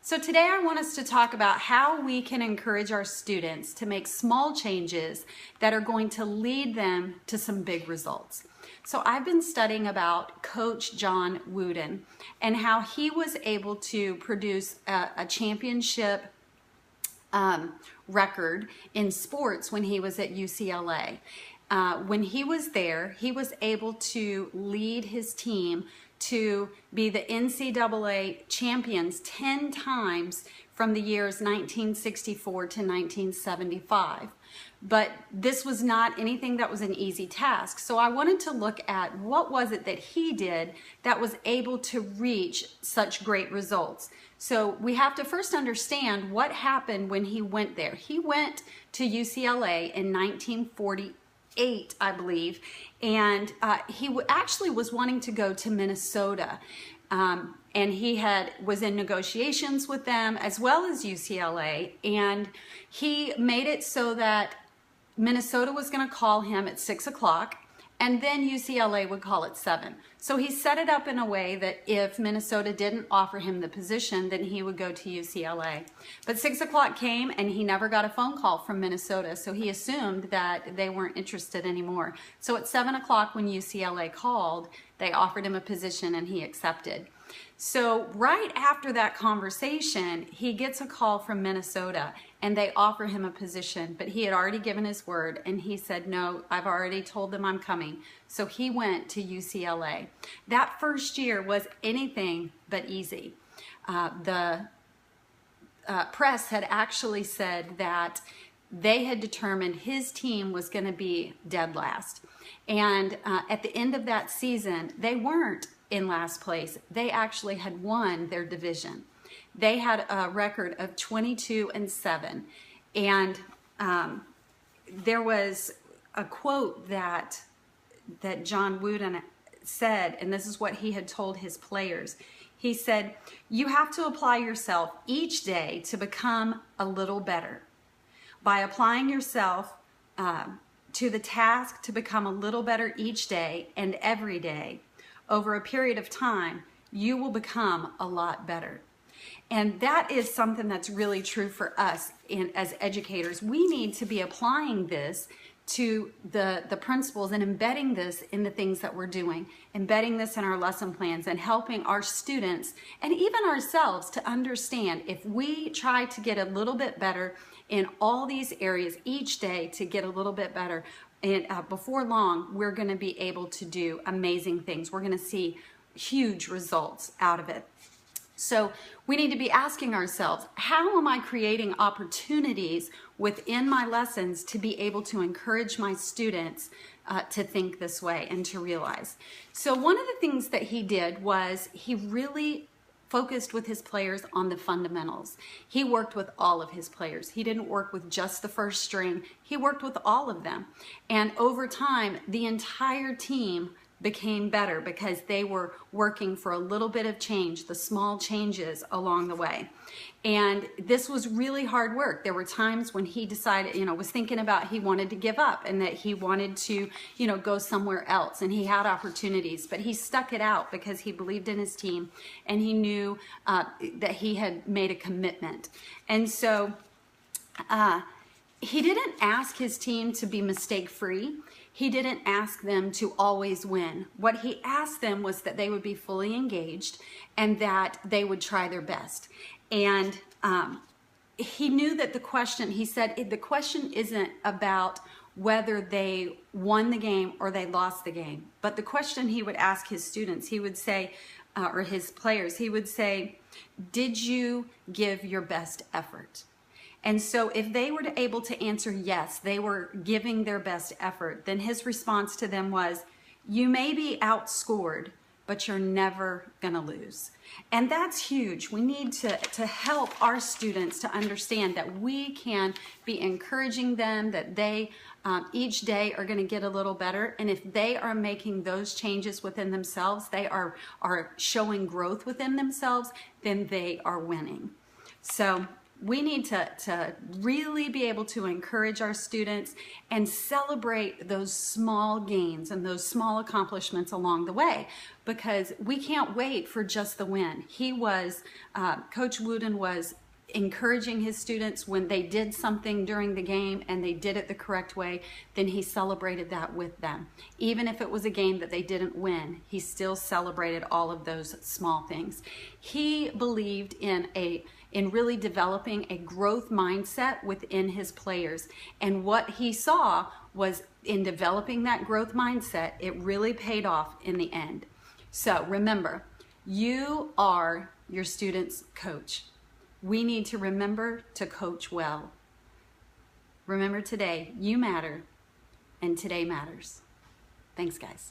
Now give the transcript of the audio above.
So today I want us to talk about how we can encourage our students to make small changes that are going to lead them to some big results. So I've been studying about Coach John Wooden and how he was able to produce a championship record in sports when he was at UCLA. When he was there, he was able to lead his team to be the NCAA champions 10 times from the years 1964 to 1975. But this was not anything that was an easy task. So I wanted to look at what was it that he did that was able to reach such great results. So we have to first understand what happened when he went there. He went to UCLA in 1948, I believe, and he actually was wanting to go to Minnesota. And he was in negotiations with them as well as UCLA, and he made it so that Minnesota was going to call him at 6 o'clock, and then UCLA would call at 7. So he set it up in a way that if Minnesota didn't offer him the position, then he would go to UCLA. But 6 o'clock came and he never got a phone call from Minnesota, so he assumed that they weren't interested anymore. So at 7 o'clock when UCLA called, they offered him a position and he accepted. So right after that conversation, he gets a call from Minnesota and they offer him a position, but he had already given his word and he said, no, I've already told them I'm coming. So he went to UCLA. That first year was anything but easy. The press had actually said that they had determined his team was going to be dead last. And at the end of that season, they weren't in last place. They actually had won their division. They had a record of 22-7. And there was a quote that John Wooden said, and this is what he had told his players. He said, "You have to apply yourself each day to become a little better. By applying yourself to the task to become a little better each day and every day, over a period of time, you will become a lot better." And that is something that's really true for us as educators. We need to be applying this to the principles and embedding this in the things that we're doing, embedding this in our lesson plans and helping our students and even ourselves to understand if we try to get a little bit better in all these areas each day to get a little bit better, and before long, we're going to be able to do amazing things. We're going to see huge results out of it. So we need to be asking ourselves, how am I creating opportunities within my lessons to be able to encourage my students to think this way and to realize? So one of the things that he did was he really focused with his players on the fundamentals. He worked with all of his players. He didn't work with just the first string. He worked with all of them. And over time, the entire team became better because they were working for a little bit of change, the small changes along the way. And this was really hard work. There were times when he decided, was thinking about he wanted to give up and that he wanted to, go somewhere else. And he had opportunities, but he stuck it out because he believed in his team and he knew that he had made a commitment. And so he didn't ask his team to be mistake-free. He didn't ask them to always win. What he asked them was that they would be fully engaged and that they would try their best. And he knew that he said, the question isn't about whether they won the game or they lost the game. But the question he would ask his students, he would say, or his players, he would say, did you give your best effort? And so if they were able to answer yes, they were giving their best effort, then his response to them was, you may be outscored, but you're never gonna lose. And that's huge. We need to help our students to understand that we can be encouraging them, that they each day are gonna get a little better. And if they are making those changes within themselves, they are showing growth within themselves, then they are winning. So we need to really be able to encourage our students and celebrate those small gains and those small accomplishments along the way, because we can't wait for just the win. Coach Wooden was encouraging his students when they did something during the game and they did it the correct way, then he celebrated that with them. Even if it was a game that they didn't win, he still celebrated all of those small things. He believed in really developing a growth mindset within his players. And what he saw was, in developing that growth mindset, it really paid off in the end. So remember, you are your student's coach. We need to remember to coach well. Remember today, you matter, and today matters. Thanks, guys.